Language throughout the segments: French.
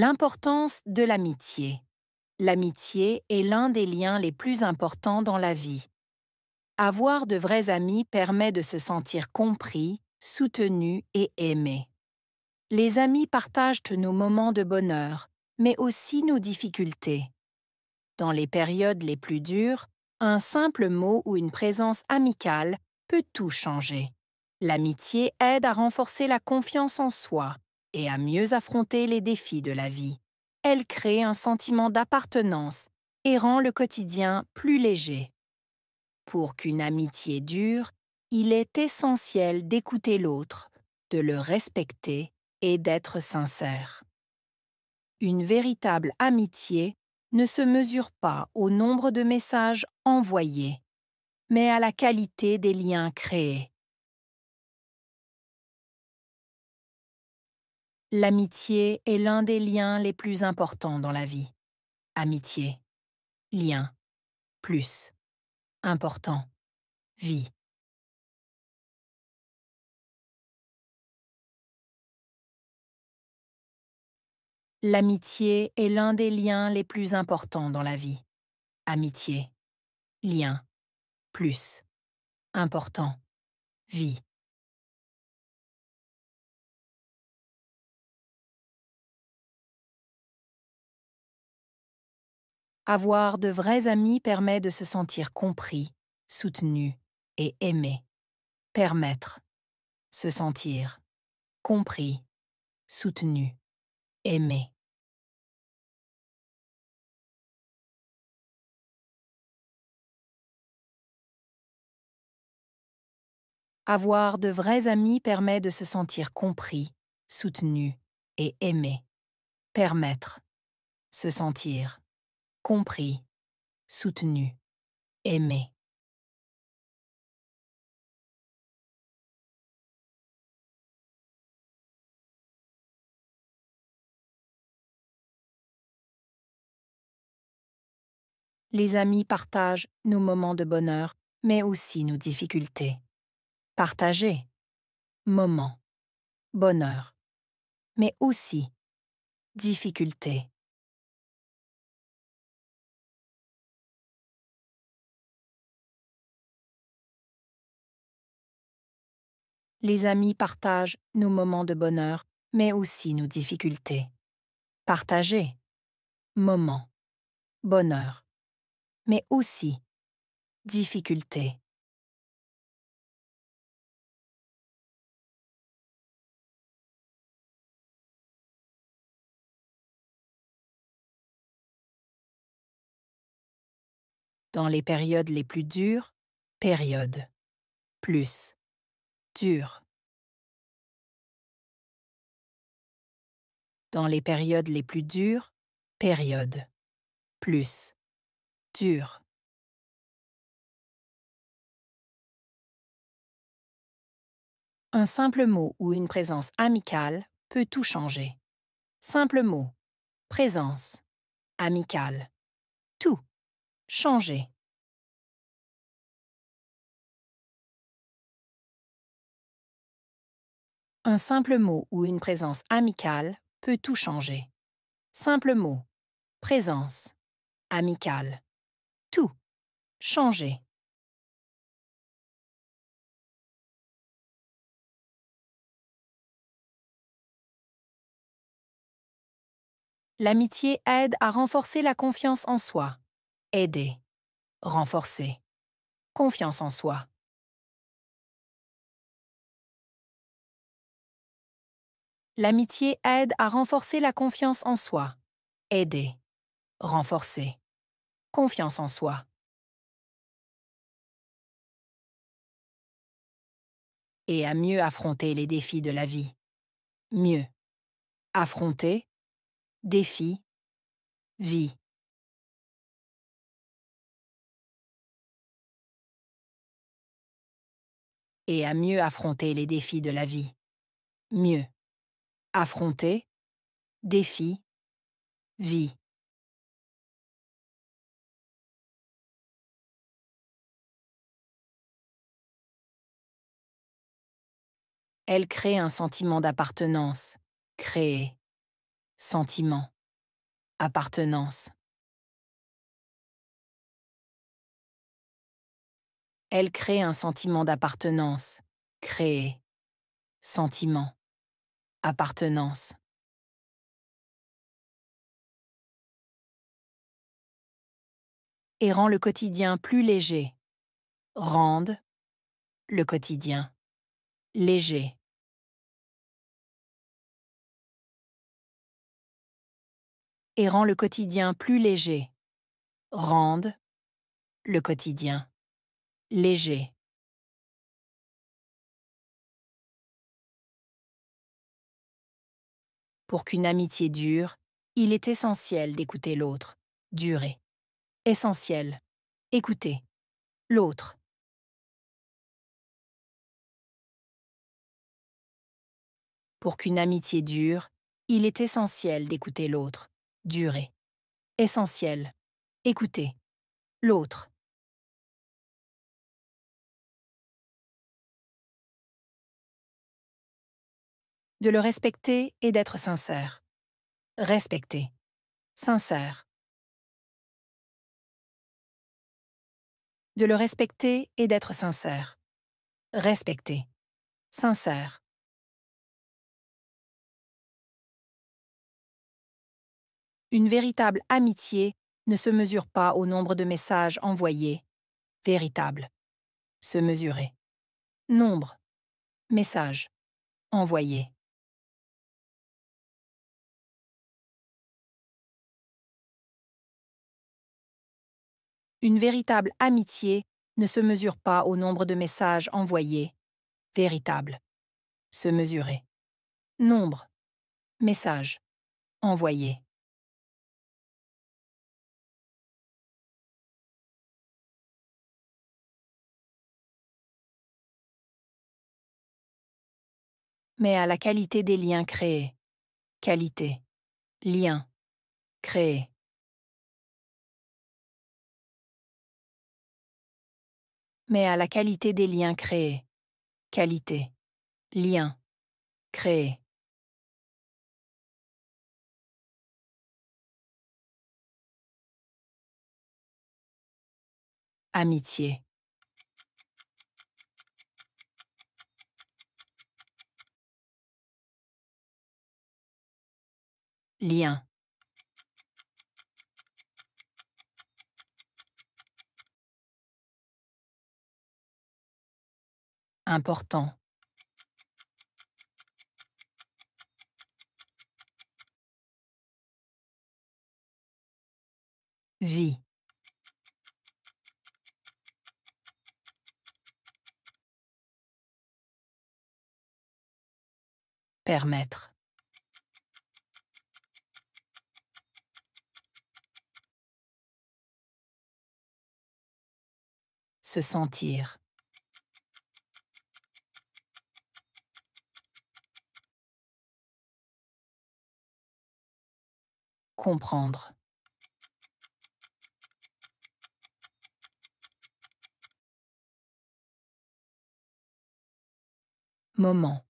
L'importance de l'amitié. L'amitié est l'un des liens les plus importants dans la vie. Avoir de vrais amis permet de se sentir compris, soutenu et aimé. Les amis partagent nos moments de bonheur, mais aussi nos difficultés. Dans les périodes les plus dures, un simple mot ou une présence amicale peut tout changer. L'amitié aide à renforcer la confiance en soi et à mieux affronter les défis de la vie. Elle crée un sentiment d'appartenance et rend le quotidien plus léger. Pour qu'une amitié dure, il est essentiel d'écouter l'autre, de le respecter et d'être sincère. Une véritable amitié ne se mesure pas au nombre de messages envoyés, mais à la qualité des liens créés. L'amitié est l'un des liens les plus importants dans la vie. Amitié, lien, plus, important, vie. L'amitié est l'un des liens les plus importants dans la vie. Amitié, lien, plus, important, vie. Avoir de vrais amis permet de se sentir compris, soutenu et aimé. Permettre, se sentir, compris, soutenu, aimé. Avoir de vrais amis permet de se sentir compris, soutenu et aimé. Permettre, se sentir, compris, soutenu, aimé. Les amis partagent nos moments de bonheur, mais aussi nos difficultés. Partager, moment, bonheur, mais aussi difficulté. Les amis partagent nos moments de bonheur, mais aussi nos difficultés. Partager, moment, bonheur, mais aussi difficulté. Dans les périodes les plus dures, période, plus, dur. Dans les périodes les plus dures, période, plus, dur. Un simple mot ou une présence amicale peut tout changer. Simple mot, présence, amicale, tout, changer. Un simple mot ou une présence amicale peut tout changer. Simple mot, présence, amicale, tout, changer. L'amitié aide à renforcer la confiance en soi. Aider, renforcer, confiance en soi. L'amitié aide à renforcer la confiance en soi. Aider, renforcer, confiance en soi. Et à mieux affronter les défis de la vie. Mieux. Affronter, défi, vie. Et à mieux affronter les défis de la vie. Mieux. Affronter, défi, vie. Elle crée un sentiment d'appartenance. Créer. sentiment, appartenance. Elle crée un sentiment d'appartenance, créer, sentiment, appartenance. Et rend le quotidien plus léger. Rende le quotidien léger. Et rend le quotidien plus léger. Rende le quotidien léger. Pour qu'une amitié dure, il est essentiel d'écouter l'autre. Durer. Essentiel. Écouter l'autre. Pour qu'une amitié dure, il est essentiel d'écouter l'autre. Durer. Essentiel. Écouter l'autre. De le respecter et d'être sincère. Respecter. Sincère. De le respecter et d'être sincère. Respecter. Sincère. Une véritable amitié ne se mesure pas au nombre de messages envoyés. Véritable. Se mesurer. Nombre. Messages. Envoyés. Une véritable amitié ne se mesure pas au nombre de messages envoyés. Véritable. Se mesurer. Nombre. Messages. Envoyés. Mais à la qualité des liens créés. Qualité. Lien. Créé. Mais à la qualité des liens créés. Qualité. Lien. Créé. Amitié. Lien. Important. Vie. Permettre. Se sentir. Comprendre. Moment.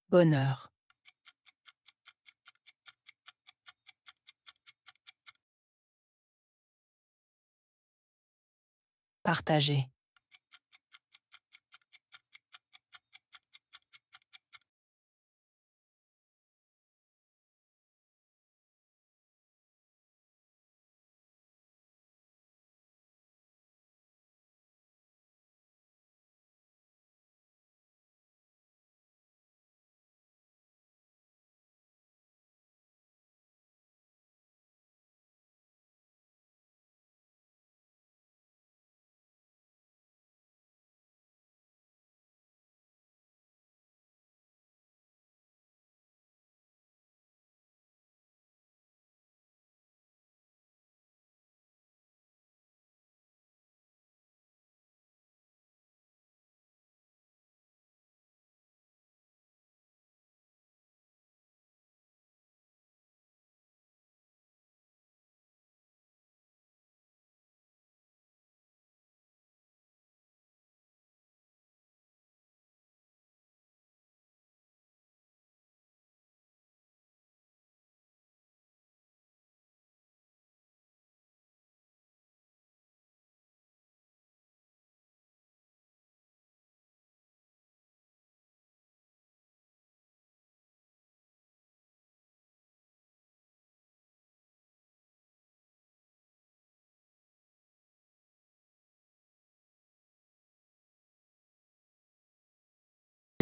Bonheur. Partager.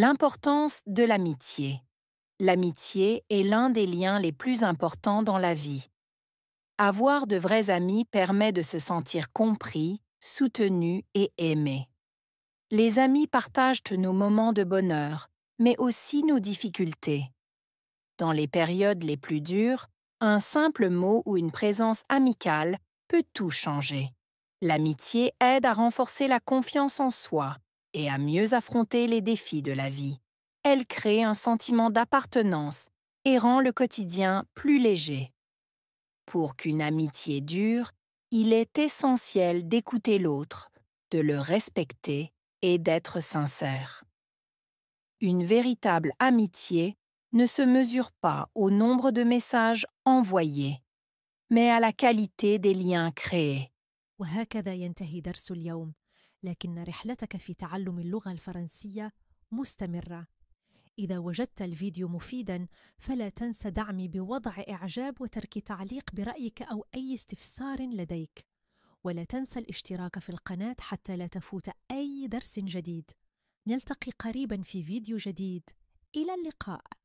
L'importance de l'amitié. L'amitié est l'un des liens les plus importants dans la vie. Avoir de vrais amis permet de se sentir compris, soutenu et aimé. Les amis partagent nos moments de bonheur, mais aussi nos difficultés. Dans les périodes les plus dures, un simple mot ou une présence amicale peut tout changer. L'amitié aide à renforcer la confiance en soi et à mieux affronter les défis de la vie. Elle crée un sentiment d'appartenance et rend le quotidien plus léger. Pour qu'une amitié dure, il est essentiel d'écouter l'autre, de le respecter et d'être sincère. Une véritable amitié ne se mesure pas au nombre de messages envoyés, mais à la qualité des liens créés. وهكذا ينتهي درس اليوم، لكن رحلتك في تعلم اللغة الفرنسية مستمرة. إذا وجدت الفيديو مفيداً فلا تنسى دعمي بوضع إعجاب وترك تعليق برأيك أو أي استفسار لديك، ولا تنسى الاشتراك في القناة حتى لا تفوت أي درس جديد. نلتقي قريباً في فيديو جديد. إلى اللقاء.